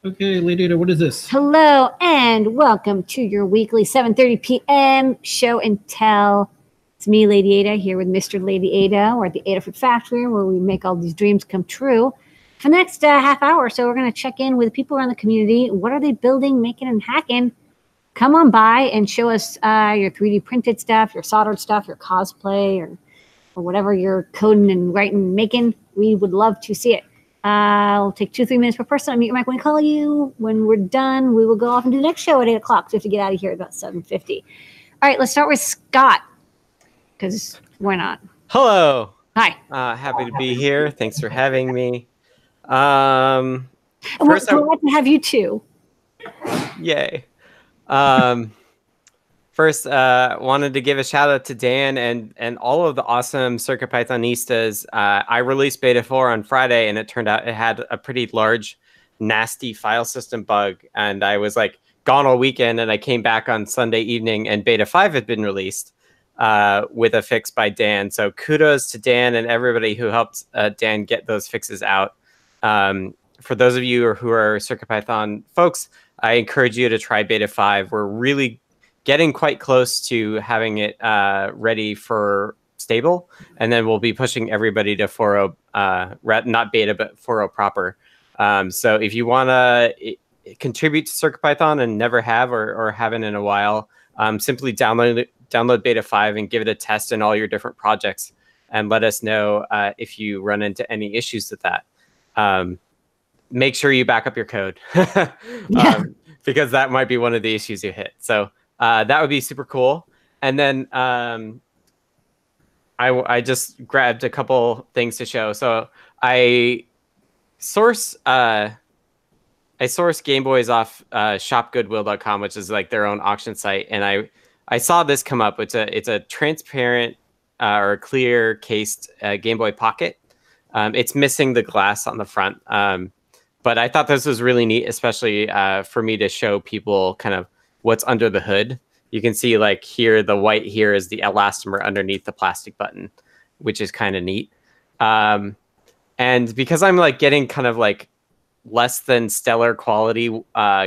Okay, Lady Ada, what is this? Hello and welcome to your weekly 7:30 p.m. show and tell. It's me, Lady Ada, here with Mr. Lady Ada. We're at the Adafruit factory where we make all these dreams come true. For the next half hour or so, we're going to check in with people around the community. What are they building, making, and hacking? Come on by and show us your 3D printed stuff, your soldered stuff, your cosplay, or whatever you're coding and writing, making. We would love to see it. I'll take 2-3 minutes per person. I'll mute your mic when I call you. When we're done, we will go off and do the next show at 8 o'clock. So we have to get out of here at about 7:50. All right, let's start with Scott, because why not? Hello. Hi. Happy to be here. Thanks for having me. We're glad to have you too. Yay. First, wanted to give a shout out to Dan and all of the awesome CircuitPythonistas. I released Beta 4 on Friday, and it turned out it had a pretty large, nasty file system bug. And I was like gone all weekend, and I came back on Sunday evening, and Beta 5 had been released with a fix by Dan. So kudos to Dan and everybody who helped Dan get those fixes out. For those of you who are CircuitPython folks, I encourage you to try Beta 5. We're really getting quite close to having it ready for stable, and then we'll be pushing everybody to 4.0, not beta, but 4.0 proper. So if you want to contribute to CircuitPython and never have or haven't in a while, simply download Beta 5 and give it a test in all your different projects, and let us know if you run into any issues with that. Make sure you back up your code because that might be one of the issues you hit. So that would be super cool. And then I just grabbed a couple things to show. So I source Game Boys off shopgoodwill.com, which is like their own auction site. And I saw this come up. It's a transparent or clear cased Game Boy Pocket. It's missing the glass on the front. But I thought this was really neat, especially for me to show people kind of what's under the hood. You can see like here, the white here is the elastomer underneath the plastic button, which is kind of neat. And because I'm like getting kind of like less than stellar quality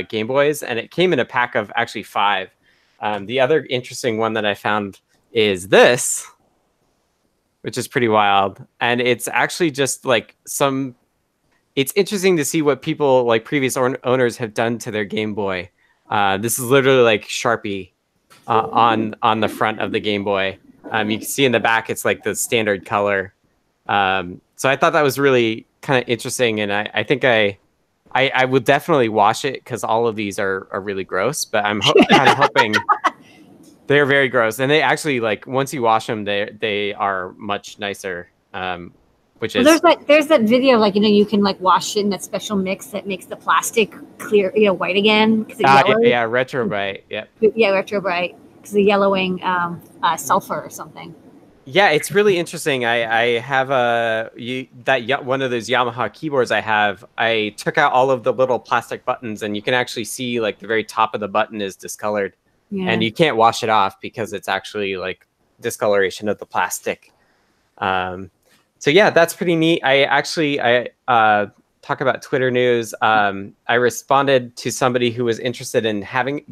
Game Boys, and it came in a pack of actually 5. The other interesting one that I found is this, which is pretty wild. And it's actually just like it's interesting to see what people like previous owners have done to their Game Boy. This is literally like Sharpie on the front of the Game Boy. You can see in the back, it's like the standard color. So I thought that was really kind of interesting. And I think I would definitely wash it because all of these are really gross, but I'm kind of hoping they're very gross. And they actually, like, once you wash them, they are much nicer. Which is there's that video, like, you can like wash it in that special mix that makes the plastic clear, white again. Yeah, retro bright. Yep. Yeah, retro bright because the yellowing sulfur or something. Yeah, it's really interesting. I have one of those Yamaha keyboards I have. I took out all of the little plastic buttons, and you can actually see like the very top of the button is discolored, and you can't wash it off because it's actually like discoloration of the plastic. So yeah, that's pretty neat. I talk about Twitter news. I responded to somebody who was interested in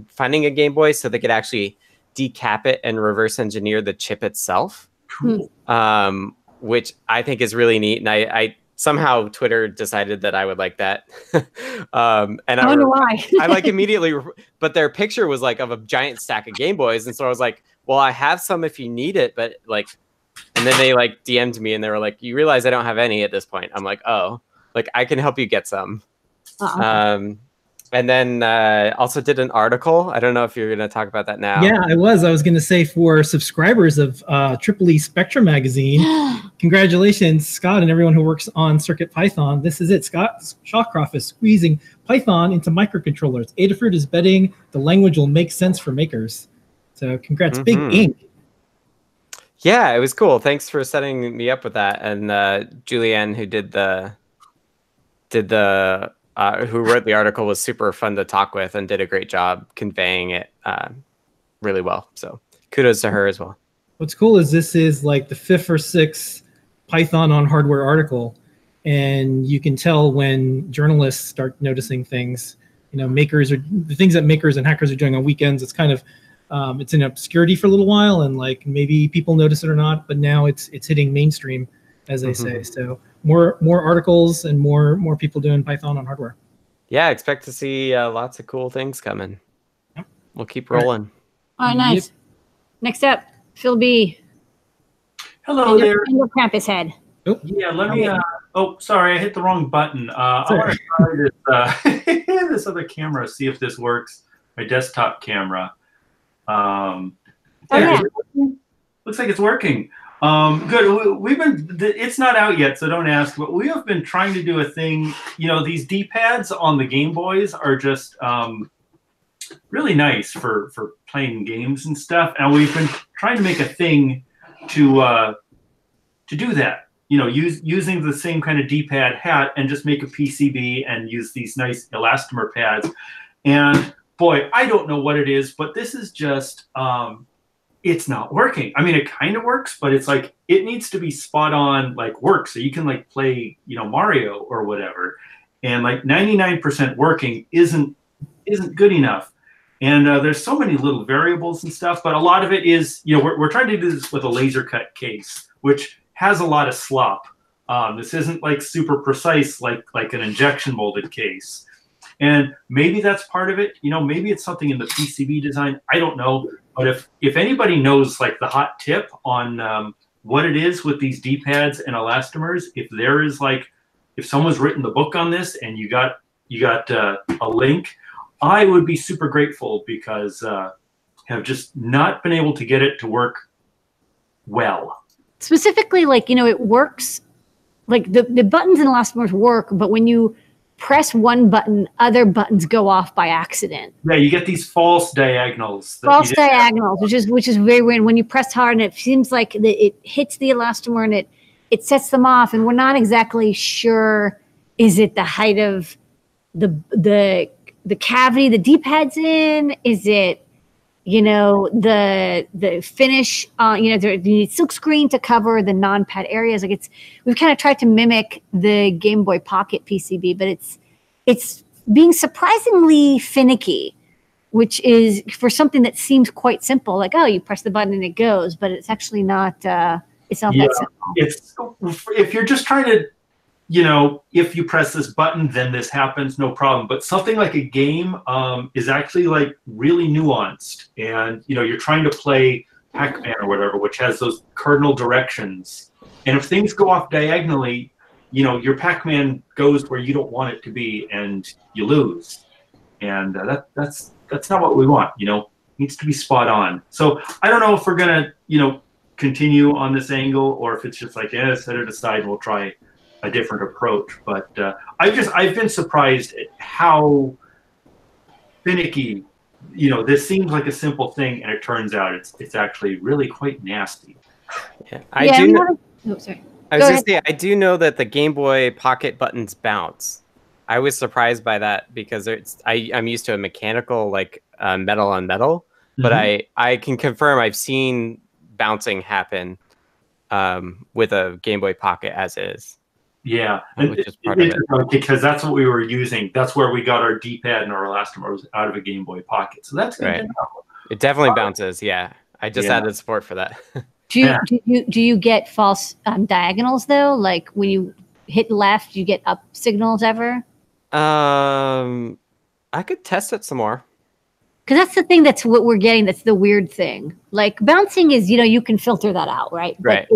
finding a Game Boy so they could actually decap it and reverse engineer the chip itself, which I think is really neat. And I somehow Twitter decided that I would like that. And I wonder why. I like immediately, but their picture was like of a giant stack of Game Boys, and so I was like, well, I have some if you need it, but like. And then they like DM'd me and they were like, you realize I don't have any at this point. I'm like, oh, like I can help you get some. Okay. And then also did an article. I don't know if you're going to talk about that now. Yeah, I was going to say for subscribers of Triple E Spectrum magazine, congratulations, Scott and everyone who works on CircuitPython. This is it. Scott Shawcroft is squeezing Python into microcontrollers. Adafruit is betting the language will make sense for makers. So congrats, big ink. Yeah, it was cool. Thanks for setting me up with that. And Julianne, who who wrote the article, was super fun to talk with and did a great job conveying it really well. So kudos to her as well. What's cool is this is like the 5th or 6th Python on hardware article. and you can tell when journalists start noticing things. You know, the things that makers and hackers are doing on weekends. It's kind of it's in obscurity for a little while, and like maybe people notice it or not, but now it's hitting mainstream, as they say. So more articles and more people doing Python on hardware. Yeah, expect to see lots of cool things coming. Yep. We'll keep rolling. All right, nice. Yep. Next up, Phil B. Hello there. Your Krampus head. Oh. Yeah, let me. Oh, sorry, I hit the wrong button. I want to try this this other camera, see if this works. My desktop camera. Yeah. Looks like it's working. Good. We've been. It's not out yet, so don't ask. But we have been trying to do a thing. You know, these D-pads on the Game Boys are just really nice for playing games and stuff. And we've been trying to make a thing to do that. You know, using the same kind of D-pad hat and just make a PCB and use these nice elastomer pads. And boy, I don't know what it is, but this is just, it's not working. I mean, it kind of works, but it's like, it needs to be spot on, like work. So you can like play, you know, Mario or whatever. And like 99% working isn't good enough. And there's so many little variables and stuff, but a lot of it is, you know, we're trying to do this with a laser cut case, which has a lot of slop. This isn't like super precise like an injection molded case. And maybe that's part of it. You know, maybe it's something in the PCB design. I don't know. But if anybody knows like the hot tip on what it is with these D-pads and elastomers, if someone's written the book on this and you got a link, I would be super grateful, because have just not been able to get it to work well. Specifically, like, you know, it works, like the buttons and elastomers work, but when you press one button, other buttons go off by accident. Yeah, you get these false diagonals. Which is very weird. When you press hard and it seems like it hits the elastomer and it sets them off, and we're not exactly sure, is it the height of the cavity the D-pad's in? Is it, you know, the finish, you know, you need silk screen to cover the non-pad areas. Like we've kind of tried to mimic the Game Boy Pocket PCB, but it's being surprisingly finicky, which is for something that seems quite simple. Like, oh, you press the button and it goes, but it's actually not. It's not that simple. If you're just trying to, you know, if you press this button, then this happens, no problem. But something like a game is actually like really nuanced. And, you know, you're trying to play Pac-Man or whatever, which has those cardinal directions. And if things go off diagonally, you know, your Pac-Man goes where you don't want it to be and you lose. And that's not what we want, you know. It needs to be spot on. So I don't know if we're going to, you know, continue on this angle, or if it's just like, yeah, set it aside and we'll try a different approach. But I've been surprised at how finicky, you know, this seems like a simple thing, and it turns out it's actually really quite nasty. Yeah, I was gonna say, I do know that the Game Boy Pocket buttons bounce. I was surprised by that, because I'm used to a mechanical, like metal on metal, but I can confirm I've seen bouncing happen with a Game Boy Pocket as is. Yeah, which is part of it. Because that's what we were using. That's where we got our D-pad and our elastomers out of a Game Boy Pocket. So that's good to know. It definitely bounces. Yeah, I just added support for that. Do you get false diagonals though? Like when you hit left, you get up signals ever? I could test it some more. Because that's the thing, that's what we're getting. That's the weird thing. Like bouncing is, you know, you can filter that out, right? Right,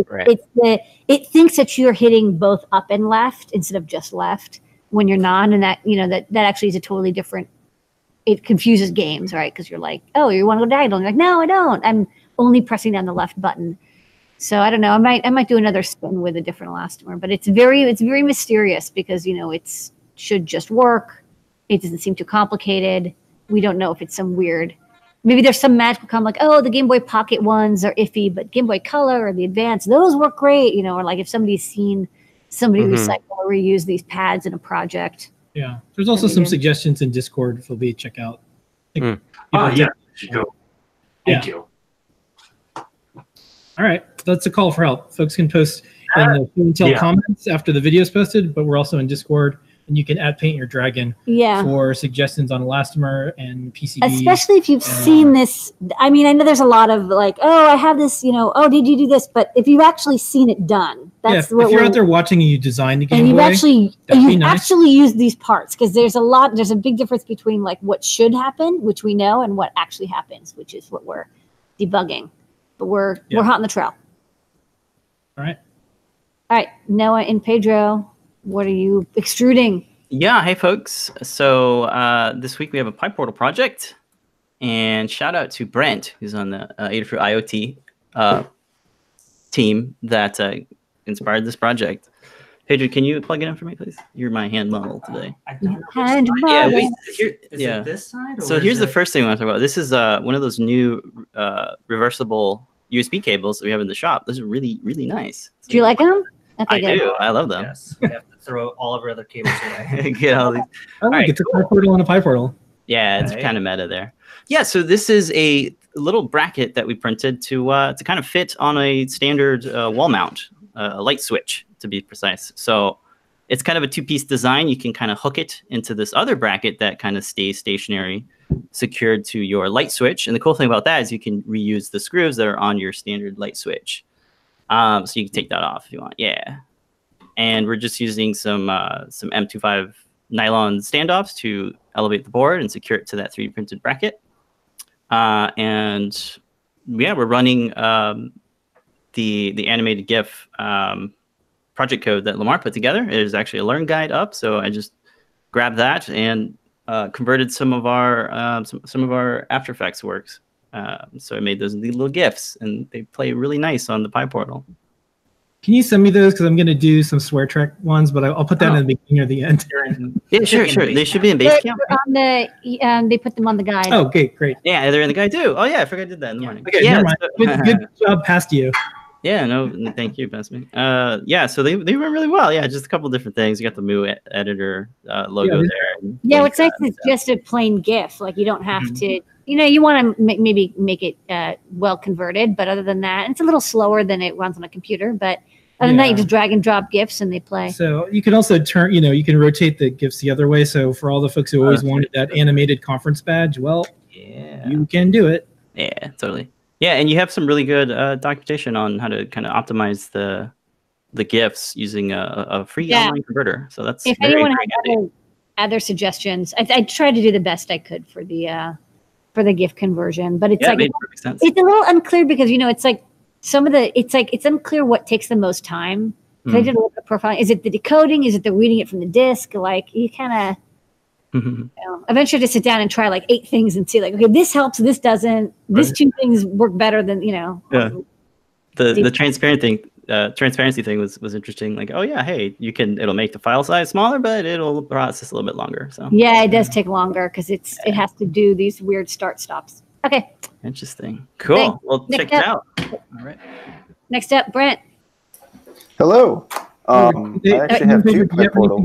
it thinks that you're hitting both up and left instead of just left when you're not. And that, you know, that actually is a totally different, it confuses games, right? Because you're like, oh, you want to go diagonal. You're like, no, I don't. I'm only pressing down the left button. So I don't know. I might do another spin with a different elastomer, but it's very mysterious, because, you know, it's should just work. It doesn't seem too complicated. We don't know if it's some weird, maybe there's some magical come like, oh, the Game Boy Pocket ones are iffy, but Game Boy Color or the Advance, those work great, you know, or like if somebody's seen somebody recycle or reuse these pads in a project. Yeah. There's also some suggestions in Discord for me to check out. Yeah. Go. Thank you. All right. That's a call for help. Folks can post in the Show and Tell Yeah. comments after the video is posted, but we're also in Discord, and you can add Paint Your Dragon Yeah. for suggestions on elastomer and PCB. Especially if you've and, seen this. I mean, I know there's a lot of like, oh, I have this, oh, did you do this? But if you've actually seen it done, that's if you're out there watching and you designed the Game and Boy, you've nice. actually used these parts, because there's a big difference between like what should happen, which we know, and what actually happens, which is what we're debugging. But we're hot on the trail. All right. All right, Noah and Pedro, what are you extruding? Yeah, hey folks. So this week we have a pipe portal project, and shout out to Brent, who's on the Adafruit IoT team that inspired this project. Pedro, can you plug it in for me, please? You're my hand model today. Hand Yeah, model. Is it this side? So here's the first thing I want to talk about. This is one of those new reversible USB cables that we have in the shop. This is really, really nice. Do you like them? Okay, I good. do. I love them. Yes. We have to throw all of our other cables away. Get all these. I like right, it's a pipe portal and a pipe portal. Yeah, it's Okay. kind of meta there. Yeah, so this is a little bracket that we printed to kind of fit on a standard wall mount, a light switch to be precise. So it's kind of a two-piece design. You can kind of hook it into this other bracket that kind of stays stationary, secured to your light switch. And the cool thing about that is you can reuse the screws that are on your standard light switch. So you can take that off if you want. Yeah. And we're just using some M25 nylon standoffs to elevate the board and secure it to that 3D printed bracket. And yeah, we're running the animated GIF project code that Lamar put together. There's actually a learn guide up, so I just grabbed that and converted some of our some of our After Effects works. So I made those little GIFs, and they play really nice on the Pi portal. Can you send me those? Because I'm going to do some swear track ones, but I'll put that in the beginning or the end. Yeah, sure. They should be in Basecamp. They're on the, they put them on the guide. Oh, okay, great. Yeah, they're in the guide too. Oh yeah, I forgot I did that in the morning. Okay, yeah, never mind. Good job past you. Yeah, no, thank you, Bessie. Yeah, so they went really well. Yeah, just a couple different things. You got the Moo editor logo there. Yeah, what's nice is just a plain GIF. Like you don't have to, you want to maybe make it well converted, but other than that, it's a little slower than it runs on a computer. But other than that, you just drag and drop GIFs and they play. So you can also turn, you can rotate the GIFs the other way. So for all the folks who always wanted that animated conference badge, well, yeah, you can do it. Yeah, totally. Yeah, and you have some really good documentation on how to kind of optimize the GIFs using a free online converter. So that's if anyone has other suggestions, I tried to do the best I could for the GIF conversion, but it's it made perfect sense. It's a little unclear because it's like it's unclear what takes the most time. I did a little bit of profiling. Is it the decoding? Is it the reading it from the disk? Like you kind of. Eventually, to sit down and try like 8 things and see like, okay, this helps, this doesn't. These 2 things work better than Yeah. The transparency thing was interesting. Like, oh yeah, hey, it'll make the file size smaller, but it'll process a little bit longer. So yeah, it does take longer because it has to do these weird start stops. Okay. Interesting. Cool. Thanks. Well, check it out. All right. Next up, Brent. Hello. I actually have 2 pipe portal.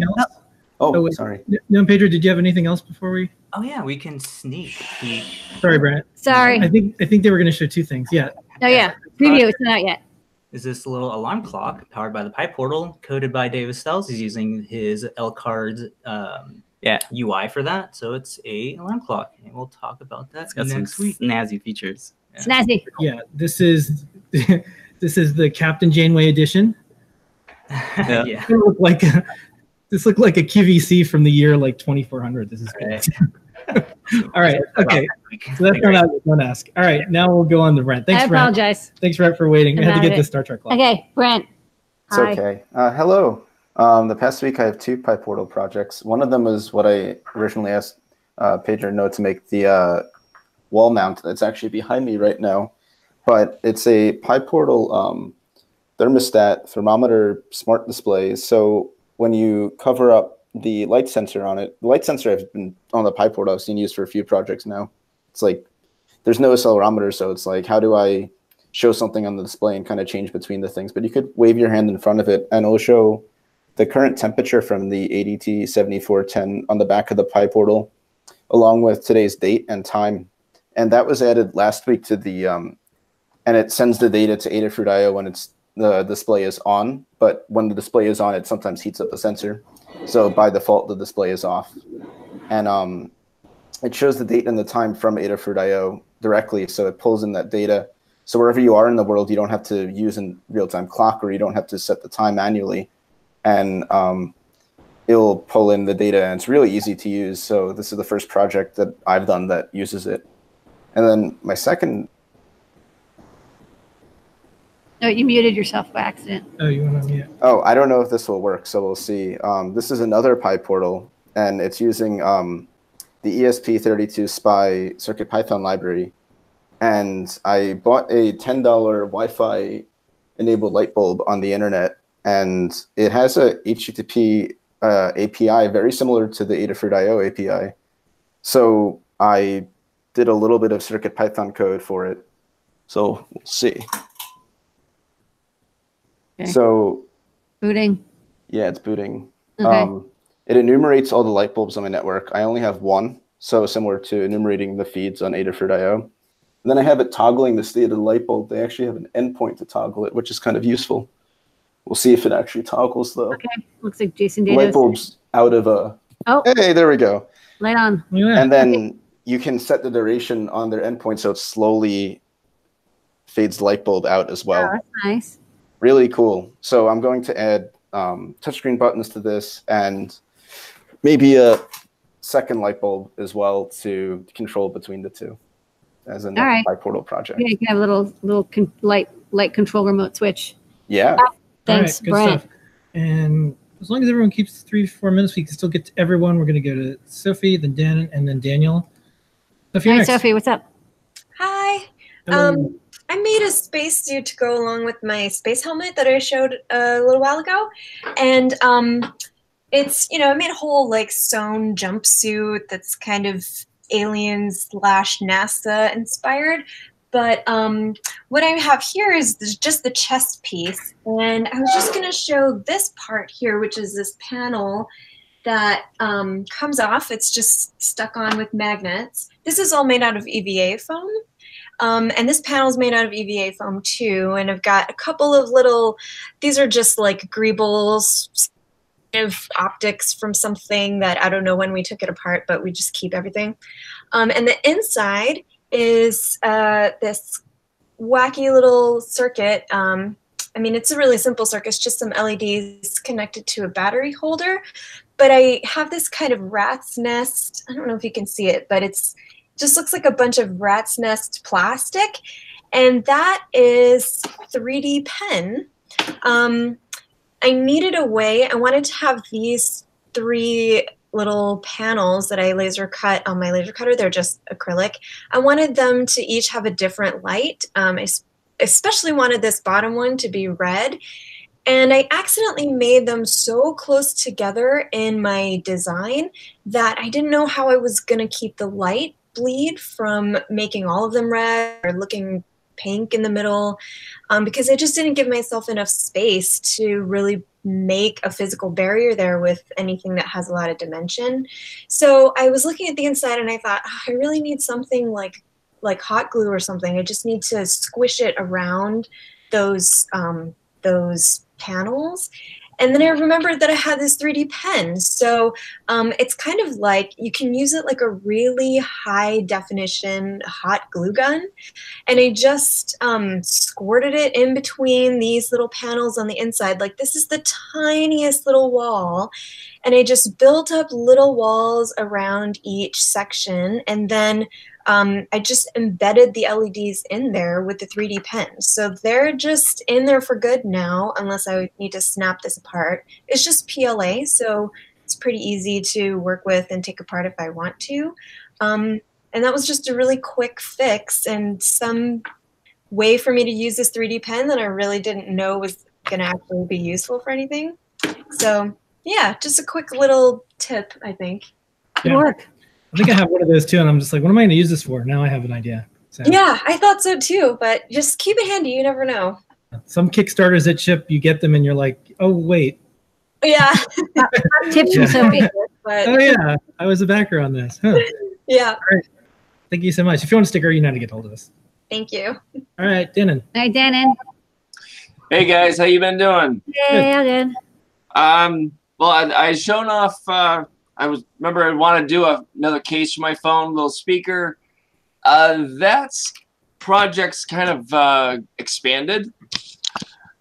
Oh, sorry. No, Pedro, did you have anything else before we? Oh yeah, we can sneak peek. Sorry, Brent. Sorry. I think they were going to show 2 things. Yeah. Oh yeah, preview. It's not out yet. Is this little alarm clock powered by the pipe portal, coded by David Stells? He's using his L-Card UI for that, so it's a alarm clock, and we'll talk about that It's got next some week. snazzy features. Snazzy. Yeah. This is the Captain Janeway edition. Yeah. Yeah. This looked like a QVC from the year like 2400. This is great. All right. Okay. So that's not out. Don't ask. All right. Now we'll go on to Brent. Thanks, I Brent. apologize. Thanks, Brent, for waiting. I had to About get it. the Star Trek clock. Okay, Brent. It's Hi. okay. Hello. The past week I have 2 pipe portal projects. One of them was what I originally asked Pedro No to make the wall mount that's actually behind me right now. But it's a pipe portal thermostat, thermometer, smart display. So when you cover up the light sensor on it, the light sensor has been on the pipe portal I've seen used for a few projects now. It's like there's no accelerometer, so it's like, how do I show something on the display and kind of change between the things? But you could wave your hand in front of it and it'll show the current temperature from the ADT 7410 on the back of the pipe portal, along with today's date and time. And that was added last week to the, and it sends the data to Adafruit.io when it's the display is on, but when the display is on, it sometimes heats up the sensor. So by default, the display is off. And it shows the date and the time from Adafruit.io directly, so it pulls in that data. So wherever you are in the world, you don't have to use a real-time clock, or you don't have to set the time manually. And it'll pull in the data, and it's really easy to use. So this is the first project that I've done that uses it. And then my second... Oh, you muted yourself by accident. Oh, you want to mute? Oh, I don't know if this will work, so we'll see. This is another PyPortal, and it's using the ESP32 SPI CircuitPython library. And I bought a $10 Wi-Fi enabled light bulb on the internet, and it has a HTTP API very similar to the Adafruit.io API. So I did a little bit of CircuitPython code for it. So we'll see. Okay. So Booting. yeah, it's booting. Okay. It enumerates all the light bulbs on my network. I only have one, so similar to enumerating the feeds on Adafruit.io. And then I have it toggling the state of the light bulb. They actually have an endpoint to toggle it, which is kind of useful. We'll see if it actually toggles, though. Okay. Looks like Jason The Dados. light bulb's out of a... Oh, Hey, there we go. light on. And then you can set the duration on their endpoint so it slowly fades the light bulb out as well. Oh, that's nice. Really cool. So I'm going to add touchscreen buttons to this, and maybe a second light bulb as well to control between the two as a PyPortal project. Yeah, you can have a little light control remote switch. Yeah. Thanks, All right, good Brent. stuff. And as long as everyone keeps 3 to 4 minutes, we can still get to everyone. We're going to go to Sophie, then Dan, and then Daniel. Sophie, Hi, next. Sophie. What's up? Hi. Hello. I made a spacesuit to go along with my space helmet that I showed a little while ago. And it's, I made a whole like sewn jumpsuit that's kind of alien/NASA inspired. But what I have here is just the chest piece. And I was just going to show this part here, which is this panel that comes off. It's just stuck on with magnets. This is all made out of EVA foam. And this panel is made out of EVA foam too. And I've got a couple of these are just like greebles of optics from something that I don't know when we took it apart, but we just keep everything. And the inside is this wacky little circuit. I mean, it's a really simple circuit. It's just some LEDs connected to a battery holder. But I have this kind of rat's nest. I don't know if you can see it, but it just looks like a bunch of rat's nest plastic. And that is 3D pen. I needed a way. I wanted to have these 3 little panels that I laser cut on my laser cutter. They're just acrylic. I wanted them to each have a different light. I especially wanted this bottom one to be red. And I accidentally made them so close together in my design that I didn't know how I was going to keep the light bleed from making all of them red or looking pink in the middle, because I just didn't give myself enough space to really make a physical barrier there with anything that has a lot of dimension. So I was looking at the inside and I thought, I really need something like hot glue or something. I just need to squish it around those panels. And then I remembered that I had this 3D pen. So it's kind of like you can use it like a really high definition hot glue gun. And I just squirted it in between these little panels on the inside. Like this is the tiniest little wall. And I just built up little walls around each section. And then I just embedded the LEDs in there with the 3D pen. So they're just in there for good now, unless I need to snap this apart. It's just PLA, so it's pretty easy to work with and take apart if I want to. And that was just a really quick fix and some way for me to use this 3D pen that I really didn't know was going to actually be useful for anything. So yeah, just a quick little tip, I think. Good work. I think I have one of those too, and I'm just like, what am I going to use this for? Now I have an idea. So, yeah, I thought so too, but just keep it handy. You never know. Some Kickstarters that ship, you get them and you're like, oh, wait. Yeah. Tips from Sophie. But, oh, yeah. I was a backer on this. Huh. Yeah. All right. Thank you so much. If you want a sticker, you know how to get hold of us. Thank you. All right, Danon. Hi, Danon. Hey guys, how you been doing? Hey, all good. Well, I shown off. Remember I want to do another case for my phone, little speaker. That's project's kind of expanded.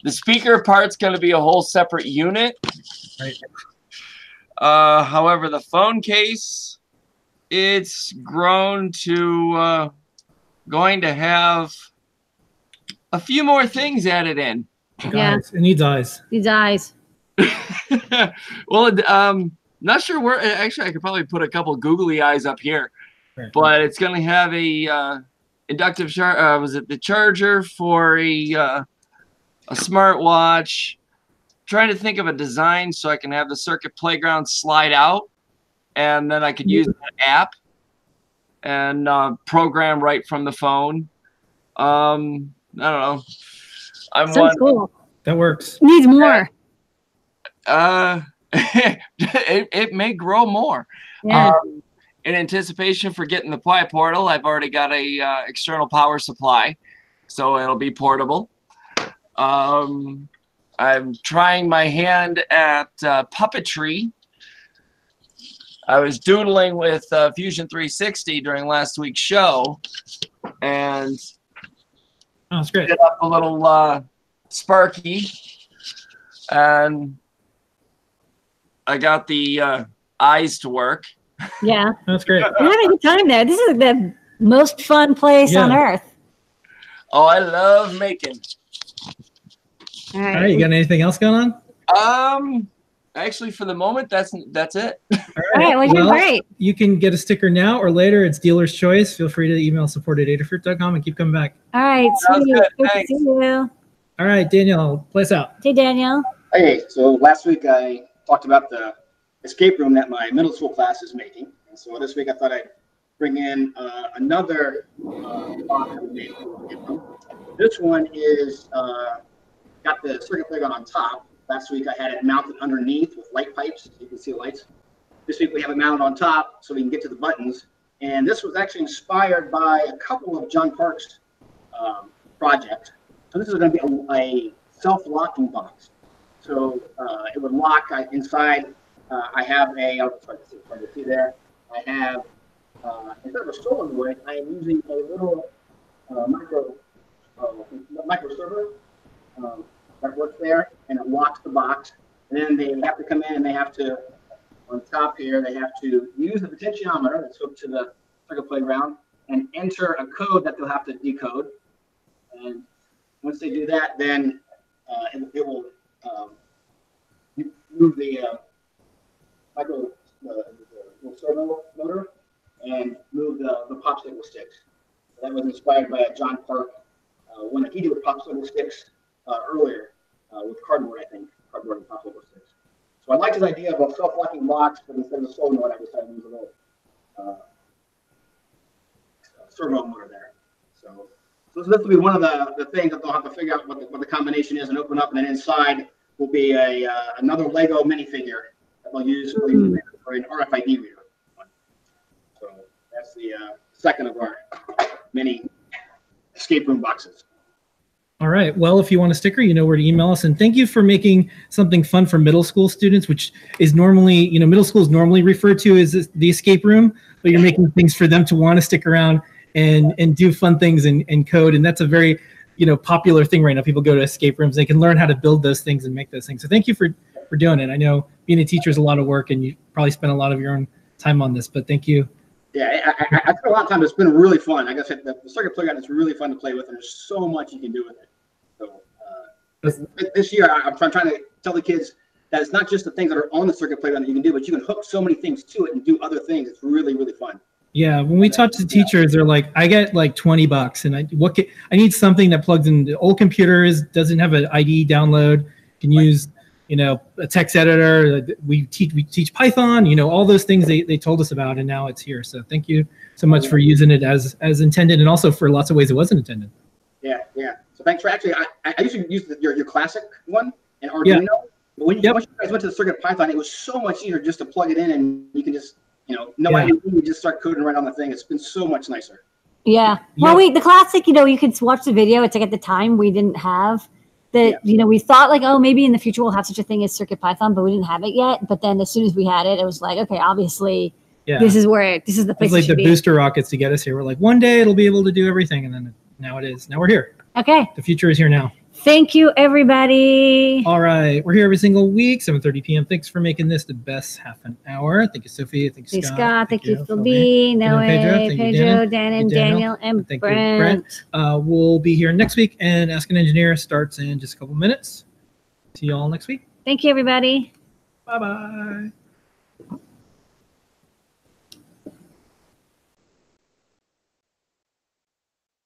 The speaker part's going to be a whole separate unit. Right. However, the phone case, it's grown to going to have a few more things added in. Yeah. It needs eyes. Needs eyes. Well, not sure where. Actually, I could probably put a couple googly eyes up here, but it's going to have a inductive charge. Was it the charger for a smartwatch? Trying to think of a design so I can have the circuit playground slide out, and then I could use an app and program right from the phone. I don't know. Sounds cool. That works. Needs more. It may grow more. Yeah. In anticipation for getting the Pi Portal, I've already got a external power supply, so it'll be portable. I'm trying my hand at puppetry. I was doodling with Fusion 360 during last week's show, and that's great. Did up a little Sparky, and I got the eyes to work. Yeah. That's great. You're having a good time there. This is the most fun place on earth. Oh, I love making. All All right, you got anything else going on? Actually, for the moment, that's it. All right, well, you're great. You can get a sticker now or later. It's dealer's choice. Feel free to email support@adafruit.com and keep coming back. All right, Sounds sweet. good. Good to Thanks. see you. All right, Danielle, play us out. Hey, Danielle. Hey, so last week I talked about the escape room that my middle school class is making. And so this week I thought I'd bring in another box of the escape room. This one is got the circuit playground on top. Last week I had it mounted underneath with light pipes, so you can see the lights. This week we have it mounted on top so we can get to the buttons. And this was actually inspired by a couple of John Park's projects. So this is going to be a self-locking box. So it would lock inside. I have I'll try to see there. I have, instead of a stolen wood, I am using a little micro server that works there, and it locks the box. And then they have to come in and they have to, on top here, they have to use the potentiometer that's hooked to the circuit playground and enter a code that they'll have to decode. And once they do that, then it will move the little servo motor and move the popsicle sticks. So that was inspired by a John Park one that he did with popsicle sticks earlier with cardboard, I think, cardboard and popsicle sticks. So I liked his idea of a self-locking box, but instead of a solenoid, I decided to use a little servo motor there. So this will be one of the things that they'll have to figure out what the combination is and open up, and then inside will be another Lego minifigure that they'll use for an RFID reader. So that's the second of our mini escape room boxes. All right. Well, if you want a sticker, you know where to email us. And thank you for making something fun for middle school students, which is normally, middle school is normally referred to as the escape room, but you're making things for them to want to stick around and do fun things and code. And that's a very, popular thing right now. People go to escape rooms. They can learn how to build those things and make those things. So thank you for doing it. I know being a teacher is a lot of work and you probably spend a lot of your own time on this, but thank you. Yeah, I spent a lot of time. It's been really fun. Like I said, the circuit playground is really fun to play with, and there's so much you can do with it. So this year, I'm trying to tell the kids that it's not just the things that are on the circuit playground that you can do, but you can hook so many things to it and do other things. It's really, really fun. Yeah, when we talk to teachers, they're like, I get like $20 and I need something that plugs in the old computers, doesn't have an IDE download, can use, a text editor. We teach Python, all those things they told us about, and now it's here. So thank you so much for using it as intended, and also for lots of ways it wasn't intended. Yeah. So thanks for actually, I used to use your classic one and Arduino, but once you guys went to the Circuit Python, it was so much easier just to plug it in and you can just, you just start coding right on the thing. It's been so much nicer. Yeah. Well, the classic, you can watch the video. It's like at the time we didn't have that, we thought like, oh, maybe in the future we'll have such a thing as CircuitPython, but we didn't have it yet. But then as soon as we had it, it was like, okay, obviously this is the place. It's like the booster rockets to get us here. We're like, one day it'll be able to do everything. And then now it is. Now we're here. Okay. The future is here now. Thank you, everybody. All right. We're here every single week, 7:30 p.m. Thanks for making this the best half an hour. Thank you, Sophie. Thank you, Scott. Thank you, Phil B. Noe, Pedro, Dan, and Daniel, and thank Brent. You, Brent. We'll be here next week, and Ask an Engineer starts in just a couple minutes. See you all next week. Thank you, everybody. Bye-bye.